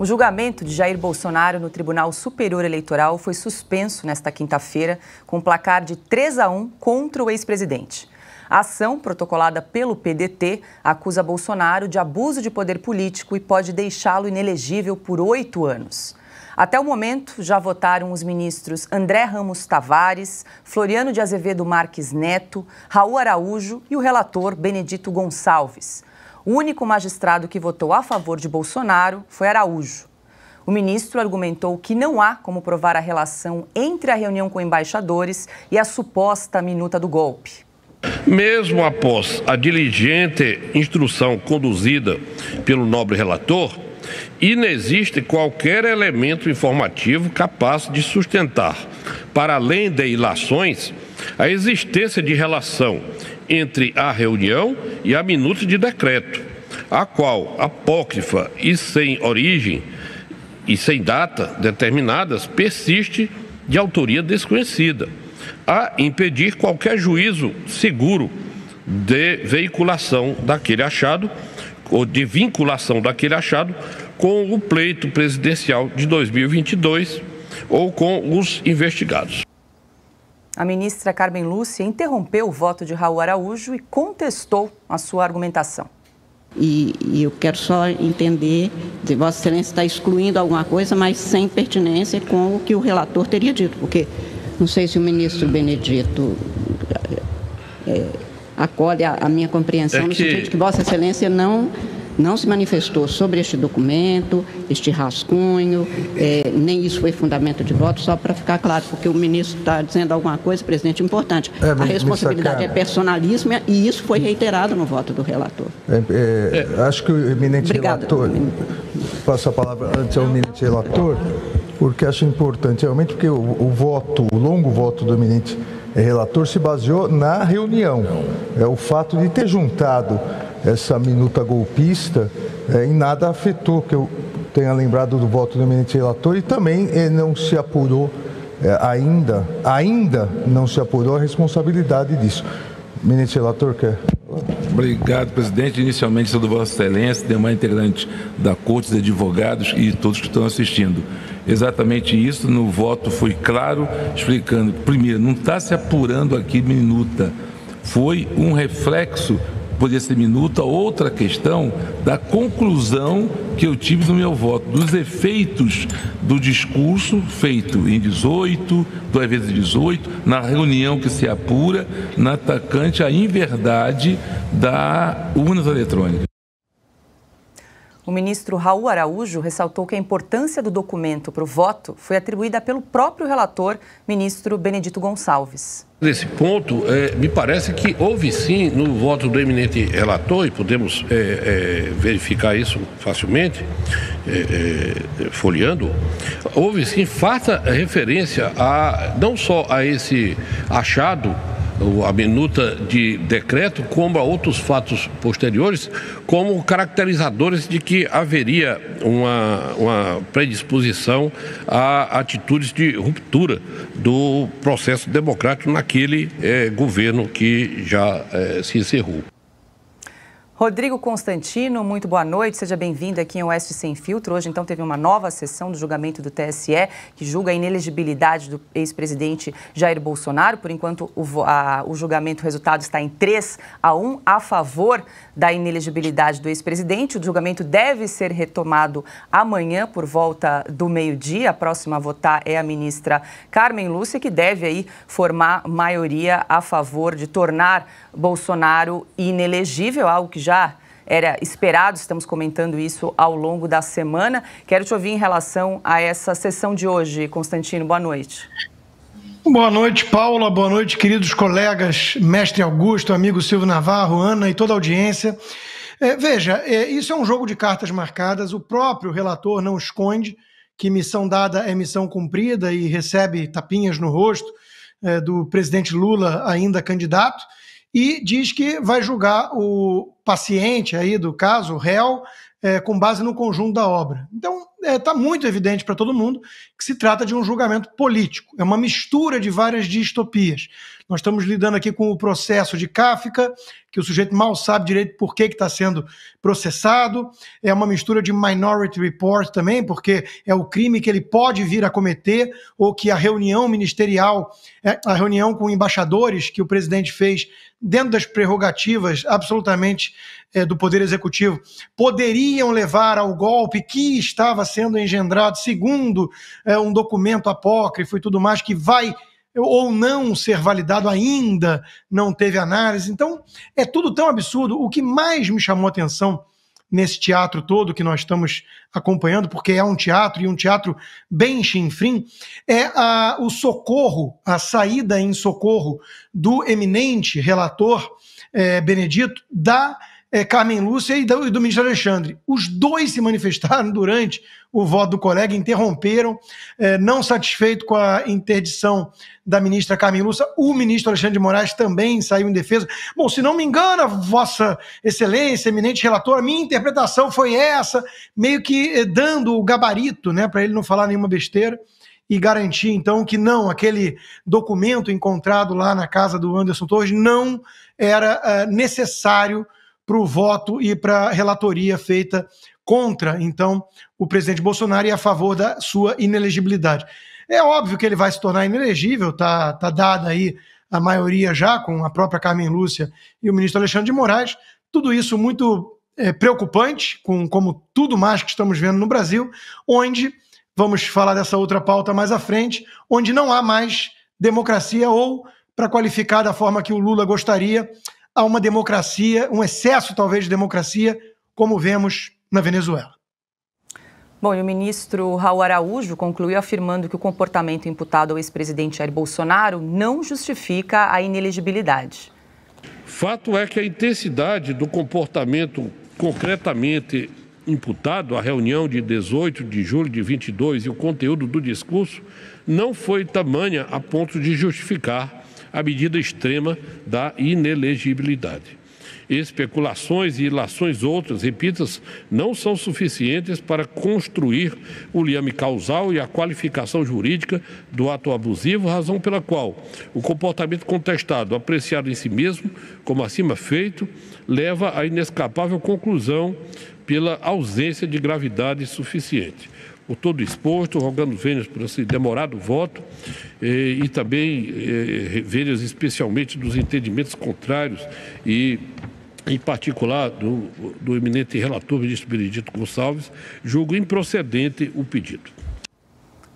O julgamento de Jair Bolsonaro no Tribunal Superior Eleitoral foi suspenso nesta quinta-feira, com placar de 3-1 contra o ex-presidente. A ação, protocolada pelo PDT, acusa Bolsonaro de abuso de poder político e pode deixá-lo inelegível por 8 anos. Até o momento, já votaram os ministros André Ramos Tavares, Floriano de Azevedo Marques Neto, Raul Araújo e o relator Benedito Gonçalves. O único magistrado que votou a favor de Bolsonaro foi Araújo. O ministro argumentou que não há como provar a relação entre a reunião com embaixadores e a suposta minuta do golpe. Mesmo após a diligente instrução conduzida pelo nobre relator, inexiste qualquer elemento informativo capaz de sustentar, para além de ilações, a existência de relação entre a reunião e a minuta de decreto, a qual, apócrifa e sem origem e sem data determinadas, persiste de autoria desconhecida, a impedir qualquer juízo seguro de veiculação daquele achado ou de vinculação daquele achado com o pleito presidencial de 2022 ou com os investigados. A ministra Carmen Lúcia interrompeu o voto de Raul Araújo e contestou a sua argumentação. E eu quero só entender se Vossa Excelência está excluindo alguma coisa, mas sem pertinência com o que o relator teria dito, porque não sei se o ministro Benedito acolhe a minha compreensão no sentido de que Vossa Excelência não se manifestou sobre este documento, este rascunho, nem isso foi fundamento de voto, só para ficar claro, porque o ministro está dizendo alguma coisa, presidente, importante. A responsabilidade é personalíssima e isso foi reiterado no voto do relator. Acho que o eminente relator, passo a palavra antes ao eminente relator, porque acho importante, realmente, porque o longo voto do eminente relator se baseou na reunião. O fato de ter juntado essa minuta golpista em nada afetou, que eu tenha lembrado do voto do eminente relator, e também não se apurou ainda não se apurou a responsabilidade disso. Eminente relator, quer? Obrigado, presidente. Inicialmente, sou do Vossa Excelência, demais integrantes da Corte, dos advogados e todos que estão assistindo. Exatamente isso, no voto foi claro, explicando. Primeiro, não está se apurando aqui minuta, foi um reflexo, poderia ser minuta, outra questão da conclusão que eu tive no meu voto, dos efeitos do discurso feito em 18, 2 vezes 18, na reunião que se apura, na atacante à inverdade da urnas eletrônicas. O ministro Raul Araújo ressaltou que a importância do documento para o voto foi atribuída pelo próprio relator, ministro Benedito Gonçalves. Nesse ponto, me parece que houve sim, no voto do eminente relator, e podemos verificar isso facilmente, folheando, houve sim farta referência não só a esse achado, a minuta de decreto, como a outros fatos posteriores, como caracterizadores de que haveria uma predisposição a atitudes de ruptura do processo democrático naquele governo que já se encerrou. Rodrigo Constantino, muito boa noite, seja bem-vindo aqui ao Oeste Sem Filtro. Hoje, então, teve uma nova sessão do julgamento do TSE, que julga a inelegibilidade do ex-presidente Jair Bolsonaro. Por enquanto, o julgamento, o resultado está em 3-1 a favor da inelegibilidade do ex-presidente. O julgamento deve ser retomado amanhã, por volta do meio-dia. A próxima a votar é a ministra Carmen Lúcia, que deve aí formar maioria a favor de tornar Bolsonaro inelegível, algo que já era esperado, estamos comentando isso ao longo da semana. Quero te ouvir em relação a essa sessão de hoje, Constantino. Boa noite. Boa noite, Paula. Boa noite, queridos colegas, mestre Augusto, amigo Silvio Navarro, Ana e toda a audiência. Veja, isso é um jogo de cartas marcadas. O próprio relator não esconde que missão dada é missão cumprida e recebe tapinhas no rosto do presidente Lula, ainda candidato, e diz que vai julgar o paciente aí do caso, o réu, com base no conjunto da obra. Então, está muito evidente para todo mundo que se trata de um julgamento político. É uma mistura de várias distopias. Nós estamos lidando aqui com o processo de Kafka, que o sujeito mal sabe direito por que está sendo processado. É uma mistura de Minority Report também, porque é o crime que ele pode vir a cometer, ou que a reunião ministerial, a reunião com embaixadores que o presidente fez dentro das prerrogativas absolutamente do Poder Executivo, poderiam levar ao golpe que estava sendo engendrado segundo um documento apócrifo e tudo mais, que vai ou não ser validado ainda, não teve análise. Então, é tudo tão absurdo. O que mais me chamou a atenção nesse teatro todo que nós estamos acompanhando, porque é um teatro, e um teatro bem chinfrim, é o socorro, a saída em socorro do eminente relator Benedito, da Carmen Lúcia e do ministro Alexandre. Os dois se manifestaram durante o voto do colega, interromperam, não satisfeito com a interdição da ministra Carmen Lúcia, o ministro Alexandre de Moraes também saiu em defesa. Bom, se não me engano, Vossa Excelência, eminente relator, a minha interpretação foi essa, meio que dando o gabarito, né, para ele não falar nenhuma besteira, e garantir, então, que não, aquele documento encontrado lá na casa do Anderson Torres não era necessário para o voto e para a relatoria feita contra, então, o presidente Bolsonaro e a favor da sua inelegibilidade. É óbvio que ele vai se tornar inelegível, tá dada aí a maioria já, com a própria Carmen Lúcia e o ministro Alexandre de Moraes. Tudo isso muito preocupante, como tudo mais que estamos vendo no Brasil, onde, vamos falar dessa outra pauta mais à frente, onde não há mais democracia, ou, para qualificar da forma que o Lula gostaria, há uma democracia, um excesso talvez de democracia, como vemos na Venezuela. Bom, e o ministro Raul Araújo concluiu afirmando que o comportamento imputado ao ex-presidente Jair Bolsonaro não justifica a inelegibilidade. Fato é que a intensidade do comportamento concretamente imputado à reunião de 18 de julho de 22 e o conteúdo do discurso não foi tamanha a ponto de justificar a medida extrema da inelegibilidade. Especulações e ilações outras, repito, não são suficientes para construir o liame causal e a qualificação jurídica do ato abusivo, razão pela qual o comportamento contestado, apreciado em si mesmo, como acima feito, leva à inescapável conclusão pela ausência de gravidade suficiente. Por todo exposto, rogando vênias por esse demorado voto e também vênias especialmente dos entendimentos contrários e, em particular, do eminente relator, ministro Benedito Gonçalves, julgo improcedente o pedido.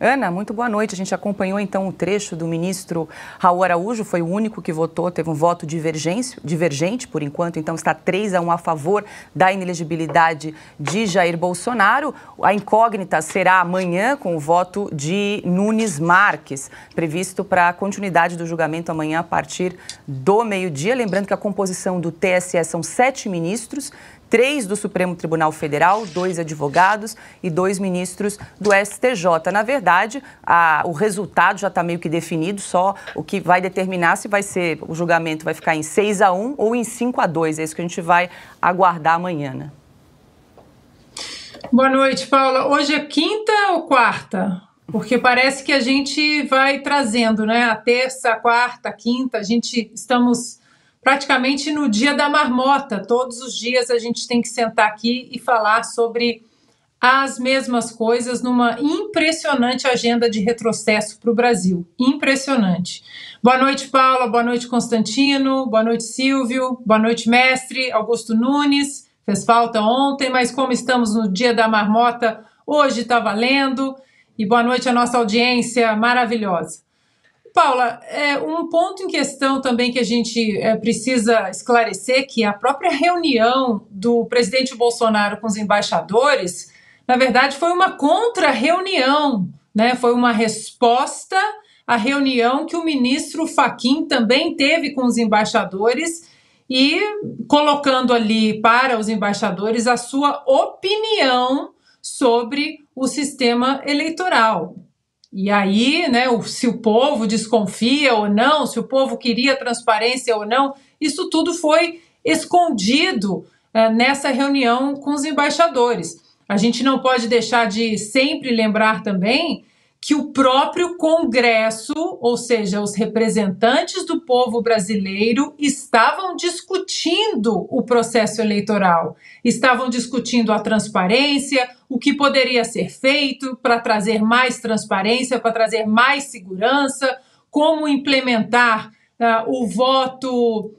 Ana, muito boa noite. A gente acompanhou então o trecho do ministro Raul Araújo, foi o único que votou, teve um voto divergente por enquanto, então está 3-1 a favor da inelegibilidade de Jair Bolsonaro. A incógnita será amanhã com o voto de Nunes Marques, previsto para a continuidade do julgamento amanhã a partir do meio-dia. Lembrando que a composição do TSE são 7 ministros, 3 do Supremo Tribunal Federal, 2 advogados e 2 ministros do STJ. Na verdade, o resultado já está meio que definido, só o que vai determinar se vai ser, o julgamento vai ficar em 6-1 ou em 5-2. É isso que a gente vai aguardar amanhã, né? Boa noite, Paula. Hoje é quinta ou quarta? Porque parece que a gente vai trazendo, né? A terça, a quarta, a quinta, estamos praticamente no dia da marmota. Todos os dias a gente tem que sentar aqui e falar sobre as mesmas coisas numa impressionante agenda de retrocesso para o Brasil. Impressionante. Boa noite, Paula. Boa noite, Constantino. Boa noite, Silvio. Boa noite, mestre Augusto Nunes. Fez falta ontem, mas como estamos no dia da marmota, hoje está valendo. E boa noite à nossa audiência maravilhosa. Paula, um ponto em questão também que a gente precisa esclarecer, que a própria reunião do presidente Bolsonaro com os embaixadores, na verdade, foi uma contra-reunião, né? Foi uma resposta à reunião que o ministro Fachin também teve com os embaixadores e colocando ali para os embaixadores a sua opinião sobre o sistema eleitoral. E aí, né, se o povo desconfia ou não, se o povo queria transparência ou não, isso tudo foi escondido nessa reunião com os embaixadores. A gente não pode deixar de sempre lembrar também que o próprio Congresso, ou seja, os representantes do povo brasileiro, estavam discutindo o processo eleitoral, estavam discutindo a transparência, o que poderia ser feito para trazer mais transparência, para trazer mais segurança, como implementar o voto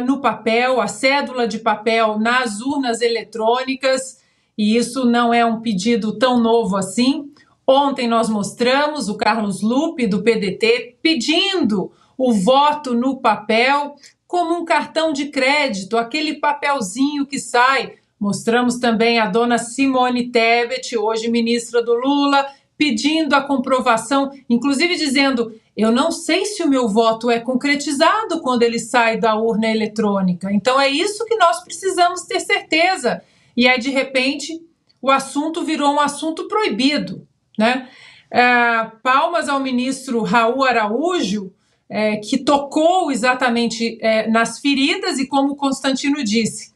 no papel, a cédula de papel nas urnas eletrônicas, e isso não é um pedido tão novo assim. Ontem nós mostramos o Carlos Lupe, do PDT, pedindo o voto no papel como um cartão de crédito, aquele papelzinho que sai. Mostramos também a dona Simone Tebet, hoje ministra do Lula, pedindo a comprovação, inclusive dizendo: eu não sei se o meu voto é concretizado quando ele sai da urna eletrônica. Então é isso que nós precisamos ter certeza. E aí, de repente, o assunto virou um assunto proibido, né? Palmas ao ministro Raul Araújo, que tocou exatamente nas feridas e, como o Constantino disse,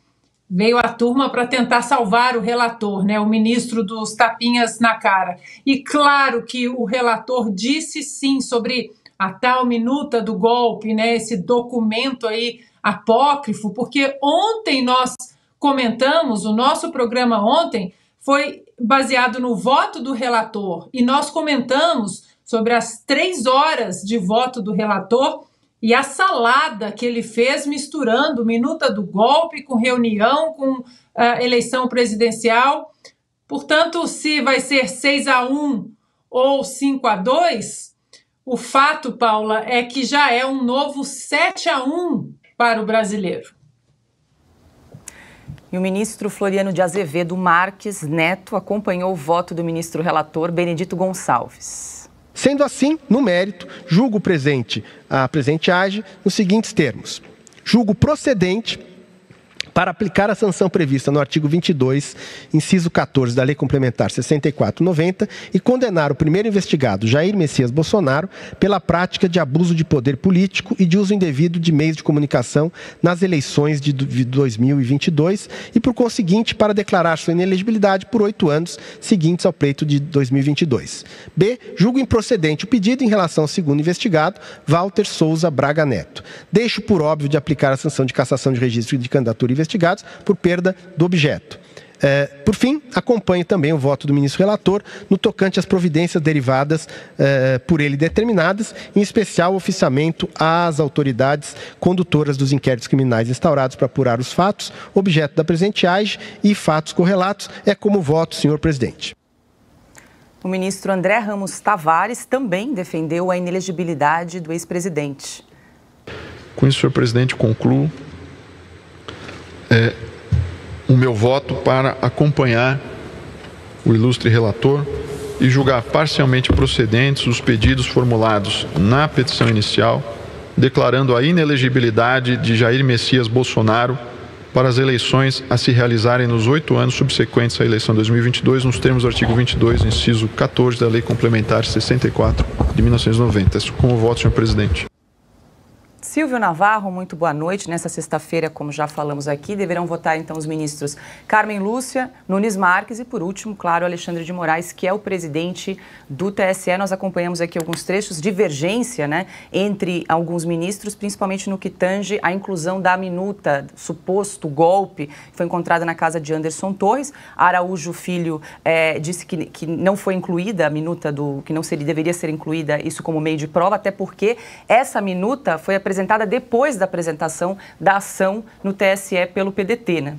veio a turma para tentar salvar o relator, né? O ministro dos tapinhas na cara. E claro que o relator disse sim sobre a tal minuta do golpe, né? Esse documento aí apócrifo, porque ontem nós comentamos, o nosso programa ontem foi baseado no voto do relator, e nós comentamos sobre as 3 horas de voto do relator e a salada que ele fez misturando minuta do golpe com reunião, com eleição presidencial. Portanto, se vai ser 6-1 ou 5-2, o fato, Paula, é que já é um novo 7-1 para o brasileiro. E o ministro Floriano de Azevedo Marques Neto acompanhou o voto do ministro relator Benedito Gonçalves. Sendo assim, no mérito, julgo a presente AGE nos seguintes termos. Julgo procedente para aplicar a sanção prevista no artigo 22, inciso 14 da Lei Complementar 64/90 e condenar o primeiro investigado, Jair Messias Bolsonaro, pela prática de abuso de poder político e de uso indevido de meios de comunicação nas eleições de 2022 e, por conseguinte, para declarar sua inelegibilidade por 8 anos seguintes ao pleito de 2022. B. Julgo improcedente o pedido em relação ao segundo investigado, Walter Souza Braga Neto. Deixo por óbvio de aplicar a sanção de cassação de registro de candidatura investigados por perda do objeto. Por fim, acompanho também o voto do ministro relator no tocante às providências derivadas por ele determinadas, em especial o oficiamento às autoridades condutoras dos inquéritos criminais instaurados para apurar os fatos, objeto da presente AGE e fatos correlatos. É como voto, senhor presidente. O ministro André Ramos Tavares também defendeu a inelegibilidade do ex-presidente. Com isso, senhor presidente, concluo o meu voto para acompanhar o ilustre relator e julgar parcialmente procedentes os pedidos formulados na petição inicial, declarando a inelegibilidade de Jair Messias Bolsonaro para as eleições a se realizarem nos 8 anos subsequentes à eleição de 2022, nos termos do artigo 22, inciso 14 da Lei Complementar 64 de 1990. Com o voto, senhor presidente. Silvio Navarro, muito boa noite. Nessa sexta-feira, como já falamos aqui, deverão votar então os ministros Carmen Lúcia, Nunes Marques e, por último, claro, Alexandre de Moraes, que é o presidente do TSE. Nós acompanhamos aqui alguns trechos de divergência, né, entre alguns ministros, principalmente no que tange à inclusão da minuta, suposto golpe, que foi encontrada na casa de Anderson Torres. Araújo Filho disse que não foi incluída a minuta, que não deveria ser incluída isso como meio de prova, até porque essa minuta foi apresentada depois da apresentação da ação no TSE pelo PDT, né?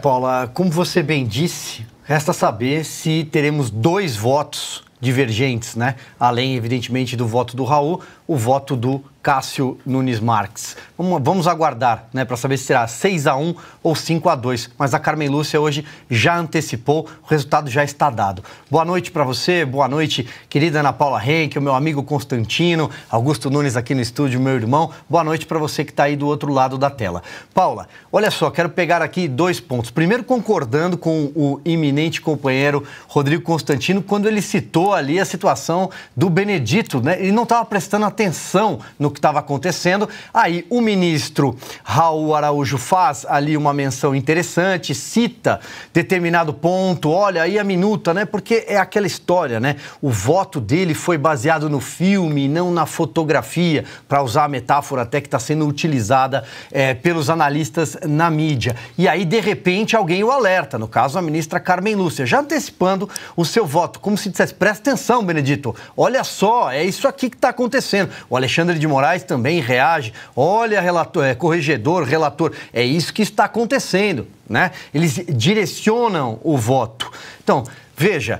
Paula, como você bem disse, resta saber se teremos 2 votos divergentes, né? Além, evidentemente, do voto do Raul, o voto do Cássio Nunes Marques. Vamos aguardar, né, para saber se será 6-1 ou 5-2. Mas a Carmen Lúcia hoje já antecipou, o resultado já está dado. Boa noite para você, boa noite, querida Ana Paula Henke, o meu amigo Constantino, Augusto Nunes aqui no estúdio, meu irmão. Boa noite para você que está aí do outro lado da tela. Paula, olha só, quero pegar aqui 2 pontos. Primeiro, concordando com o eminente companheiro Rodrigo Constantino, quando ele citou ali a situação do Benedito, né? Ele não estava prestando atenção no que estava acontecendo. Aí o ministro Raul Araújo faz ali uma menção interessante, cita determinado ponto, olha aí a minuta, né? Porque é aquela história, né? O voto dele foi baseado no filme, não na fotografia, para usar a metáfora até que está sendo utilizada pelos analistas na mídia. E aí, de repente, alguém o alerta, no caso, a ministra Carmen Lúcia, já antecipando o seu voto, como se dissesse, presta atenção, Benedito, olha só, é isso aqui que está acontecendo. O Alexandre de Moraes também reage, olha, corregedor, relator, é isso que está acontecendo, né? Eles direcionam o voto. Então, veja,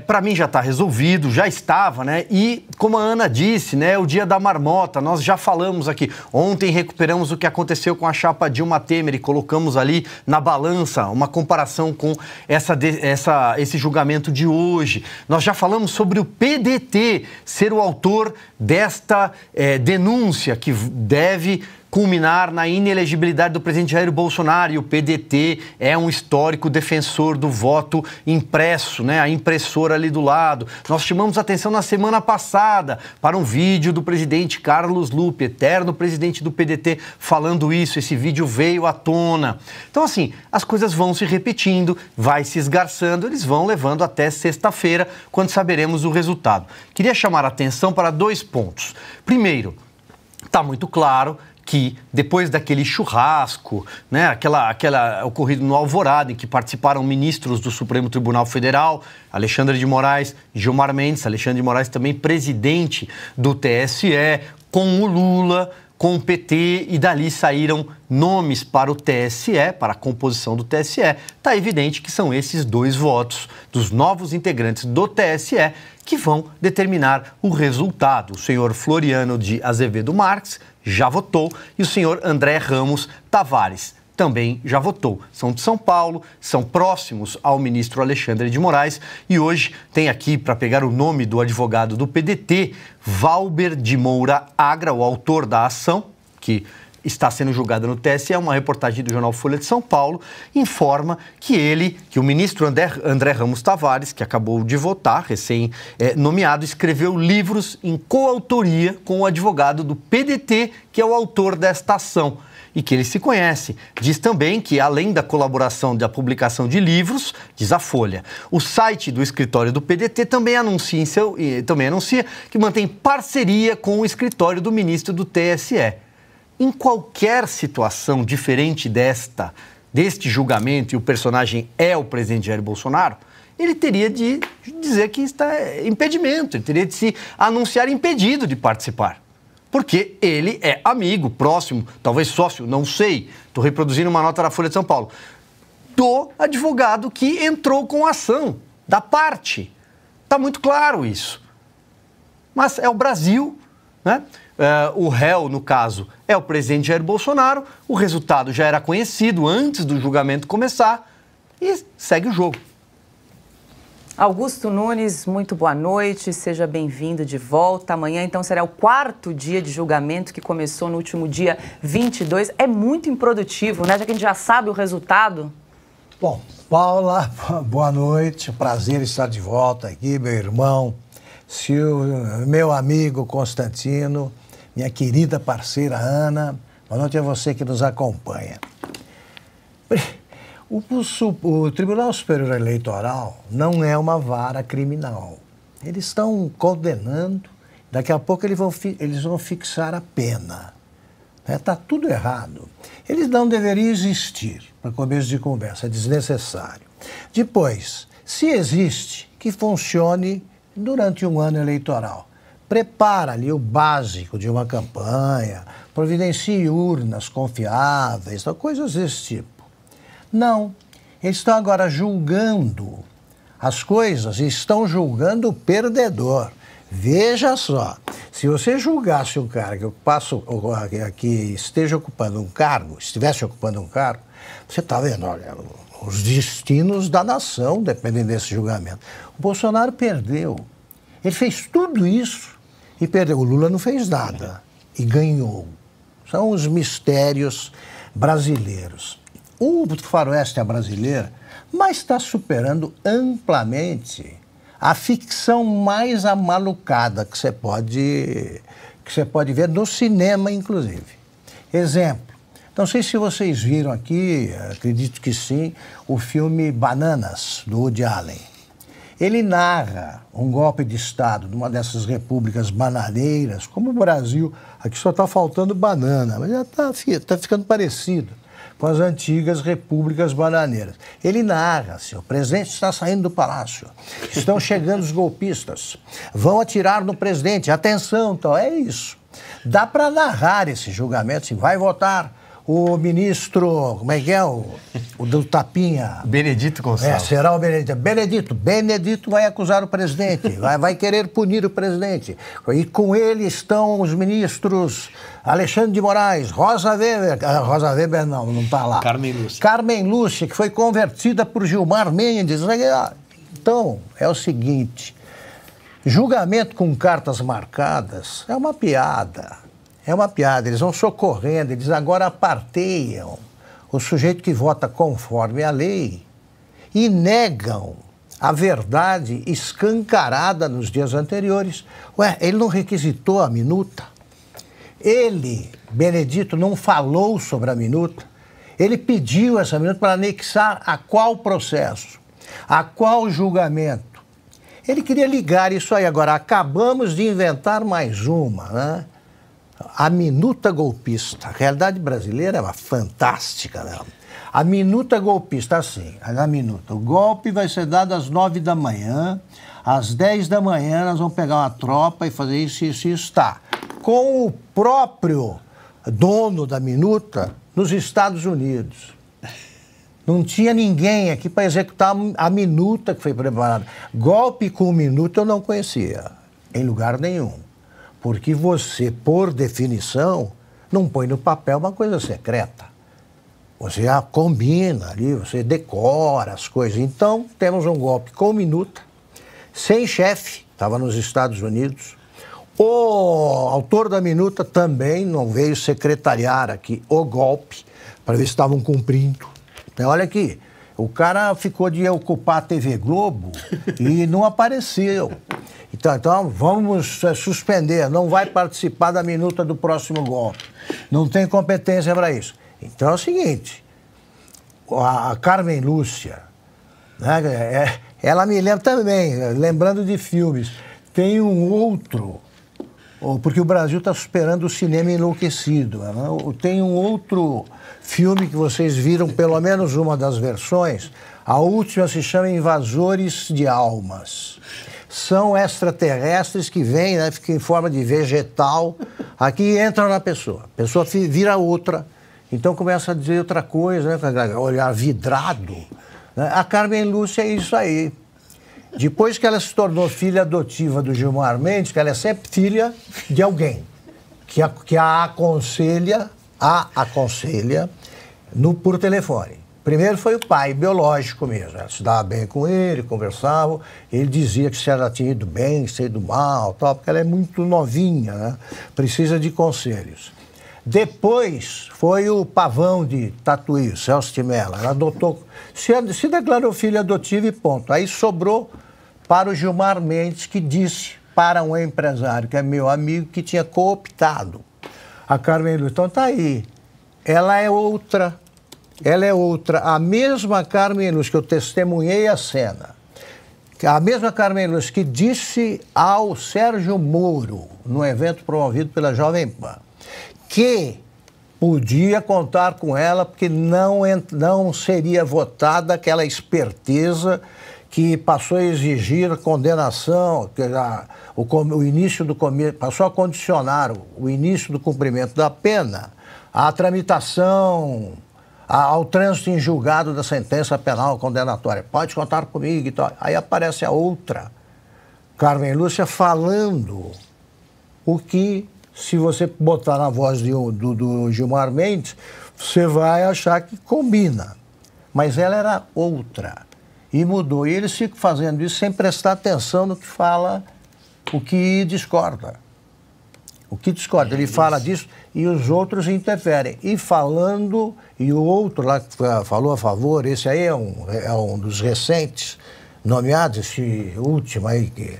para mim já está resolvido, já estava, né? E, como a Ana disse, né, o dia da marmota, nós já falamos aqui. Ontem recuperamos o que aconteceu com a chapa Dilma Temer e colocamos ali na balança uma comparação com esse julgamento de hoje. Nós já falamos sobre o PDT ser o autor desta denúncia que deve culminar na inelegibilidade do presidente Jair Bolsonaro, e o PDT é um histórico defensor do voto impresso, né? A impressora ali do lado. Nós chamamos atenção na semana passada para um vídeo do presidente Carlos Lupe, eterno presidente do PDT, falando isso. Esse vídeo veio à tona. Então, assim, as coisas vão se repetindo, vai se esgarçando, eles vão levando até sexta-feira, quando saberemos o resultado. Queria chamar a atenção para 2 pontos. Primeiro, está muito claro que depois daquele churrasco, né, aquela ocorrido no Alvorada, em que participaram ministros do Supremo Tribunal Federal, Alexandre de Moraes, Gilmar Mendes, Alexandre de Moraes também presidente do TSE, com o Lula, com o PT, e dali saíram nomes para o TSE, para a composição do TSE. Está evidente que são esses 2 votos dos novos integrantes do TSE que vão determinar o resultado. O senhor Floriano de Azevedo Marques já votou e o senhor André Ramos Tavares também já votou. São de São Paulo, são próximos ao ministro Alexandre de Moraes, e hoje tem aqui, para pegar o nome do advogado do PDT, Valber de Moura Agra, o autor da ação, que está sendo julgada no TSE, uma reportagem do jornal Folha de São Paulo, informa que o ministro André Ramos Tavares, que acabou de votar, recém-nomeado, escreveu livros em coautoria com o advogado do PDT, que é o autor desta ação, e que ele se conhece. Diz também que, além da colaboração da publicação de livros, diz a Folha, o site do escritório do PDT também anuncia que mantém parceria com o escritório do ministro do TSE. Em qualquer situação diferente deste julgamento, e o personagem é o presidente Jair Bolsonaro, ele teria de dizer que está impedimento, ele teria de se anunciar impedido de participar. Porque ele é amigo, próximo, talvez sócio, não sei, estou reproduzindo uma nota da Folha de São Paulo, do advogado que entrou com a ação, da parte. Está muito claro isso. Mas é o Brasil, né? O réu, no caso, é o presidente Jair Bolsonaro, o resultado já era conhecido antes do julgamento começar e segue o jogo. Augusto Nunes, muito boa noite, seja bem-vindo de volta. Amanhã, então, será o 4º dia de julgamento, que começou no último dia 22. É muito improdutivo, né? Já que a gente já sabe o resultado. Bom, Paula, boa noite, prazer estar de volta aqui, meu irmão Silvio, meu amigo Constantino, minha querida parceira Ana, boa noite a você que nos acompanha. O Tribunal Superior Eleitoral não é uma vara criminal. Eles estão condenando, daqui a pouco eles vão fixar a pena. Está tudo errado. Eles não deveriam existir, para começo de conversa, é desnecessário. Depois, se existe, que funcione durante um ano eleitoral. Prepara ali o básico de uma campanha, providencie urnas confiáveis, coisas desse tipo. Não, eles estão agora julgando as coisas e estão julgando o perdedor. Veja só, se você julgasse um cara que esteja ocupando um cargo, estivesse ocupando um cargo, você está vendo, olha, os destinos da nação dependem desse julgamento. O Bolsonaro perdeu. Ele fez tudo isso e perdeu. O Lula não fez nada e ganhou. São os mistérios brasileiros. O faroeste brasileiro, mas está superando amplamente a ficção mais amalucada que você pode que você pode ver no cinema, inclusive. Exemplo, não sei se vocês viram aqui, acredito que sim, o filme Bananas, do Woody Allen. Ele narra um golpe de Estado numa dessas repúblicas bananeiras, como o Brasil. Aqui só está faltando banana, mas já está ficando parecido com as antigas repúblicas bananeiras. Ele narra, o presidente está saindo do palácio, estão chegando os golpistas, vão atirar no presidente, atenção, então, é isso. Dá para narrar esse julgamento, assim, vai votar o ministro, como é que é, o do Tapinha? Benedito Gonçalves. Será o Benedito. Benedito vai acusar o presidente, vai querer punir o presidente. E com ele estão os ministros Alexandre de Moraes, Rosa Weber não está lá. Carmen Lúcia, que foi convertida por Gilmar Mendes. Então, é o seguinte, julgamento com cartas marcadas é uma piada. É uma piada, eles vão socorrendo, eles agora aparteiam o sujeito que vota conforme a lei e negam a verdade escancarada nos dias anteriores. Ué, ele não requisitou a minuta? Ele, Benedito, não falou sobre a minuta? Ele pediu essa minuta para anexar a qual processo? A qual julgamento? Ele queria ligar isso aí. Agora, acabamos de inventar mais uma, né? A minuta golpista. A realidade brasileira é fantástica, né? A minuta golpista, assim, a minuta. O golpe vai ser dado às 9 da manhã, às 10 da manhã nós vamos pegar uma tropa e fazer isso, isso e isso. Tá. Com o próprio dono da minuta nos Estados Unidos. Não tinha ninguém aqui para executar a minuta que foi preparada. Golpe com minuta eu não conhecia, em lugar nenhum. Porque você, por definição, não põe no papel uma coisa secreta. Você combina ali, você decora as coisas. Então, temos um golpe com minuta, sem chefe, estava nos Estados Unidos. O autor da minuta também não veio secretariar aqui o golpe, para ver se estavam cumprindo. Então, olha aqui, o cara ficou de ocupar a TV Globo e não apareceu. Então, vamos suspender, não vai participar da minuta do próximo golpe. Não tem competência para isso. Então é o seguinte, a Carmen Lúcia, né, ela me lembra também, lembrando de filmes, tem um outro, porque o Brasil está superando o cinema enlouquecido, né? Tem um outro filme que vocês viram, pelo menos uma das versões, a última se chama Invasores de Almas. São extraterrestres que vêm, né, ficam em forma de vegetal, aqui e entram na pessoa. A pessoa vira outra, então começa a dizer outra coisa, né, olhar vidrado. Né? A Carmen Lúcia é isso aí. Depois que ela se tornou filha adotiva do Gilmar Mendes, que ela é sempre filha de alguém, que a aconselha por telefone. Primeiro foi o pai, biológico mesmo. Ela se dava bem com ele, conversavam. Ele dizia que se ela tinha ido bem, se ido mal, tal, porque ela é muito novinha, né? Precisa de conselhos. Depois foi o pavão de Tatuí, o Celso de Mello. Ela adotou, se declarou filha adotiva e ponto. Aí sobrou para o Gilmar Mendes, que disse para um empresário, que é meu amigo, que tinha cooptado a Carmen Lúcia. Então tá aí. Ela é outra. Ela é outra, a mesma Carmen Lúcia que eu testemunhei a cena, a mesma Carmen Lúcia que disse ao Sérgio Moro, num evento promovido pela Jovem Pan, que podia contar com ela porque não seria votada aquela esperteza que passou a exigir a condenação, o início do passou a condicionar o início do cumprimento da pena à tramitação, ao trânsito em julgado da sentença penal condenatória. Pode contar comigo e tal. Aí aparece a outra, Carmen Lúcia, falando o que, se você botar na voz do Gilmar Mendes, você vai achar que combina. Mas ela era outra e mudou. E eles ficam fazendo isso sem prestar atenção no que fala, o que discorda. O que discorda, ele fala disso e os outros interferem. E falando, e o outro lá que falou a favor, esse aí é um dos recentes nomeados, esse último aí que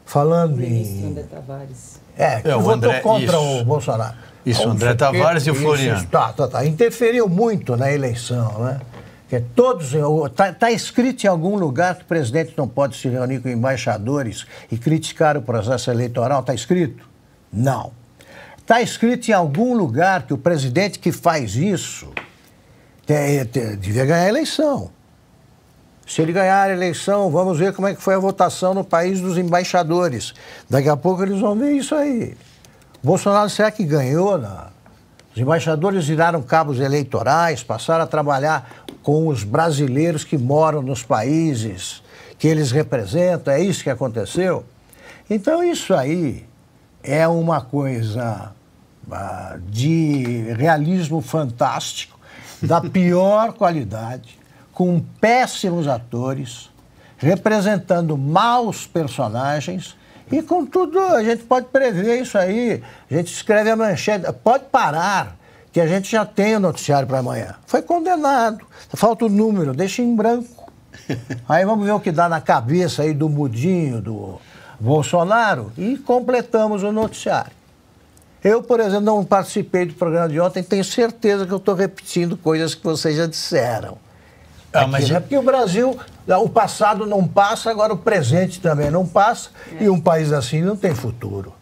falando em... André Tavares. Que votou contra o Bolsonaro. Isso, o André Tavares e o Floriano. Tá. Interferiu muito na eleição, né? Que todos... Está escrito em algum lugar que o presidente não pode se reunir com embaixadores e criticar o processo eleitoral? Está escrito? Não. Está escrito em algum lugar que o presidente que faz isso devia ganhar a eleição. Se ele ganhar a eleição, vamos ver como é que foi a votação no país dos embaixadores. Daqui a pouco eles vão ver isso aí. Bolsonaro, será que ganhou? Os embaixadores viraram cabos eleitorais, passaram a trabalhar com os brasileiros que moram nos países que eles representam. É isso que aconteceu? Então, isso aí é uma coisa de realismo fantástico, da pior qualidade, com péssimos atores, representando maus personagens, e contudo a gente pode prever isso aí. A gente escreve a manchete, pode parar, que a gente já tem o noticiário para amanhã. Foi condenado, falta o número, deixa em branco. Aí vamos ver o que dá na cabeça aí do mudinho, do Bolsonaro, e completamos o noticiário. Eu, por exemplo, não participei do programa de ontem, tenho certeza que eu estou repetindo coisas que vocês já disseram. Mas é porque o Brasil, o passado não passa, agora o presente também não passa, e um país assim não tem futuro.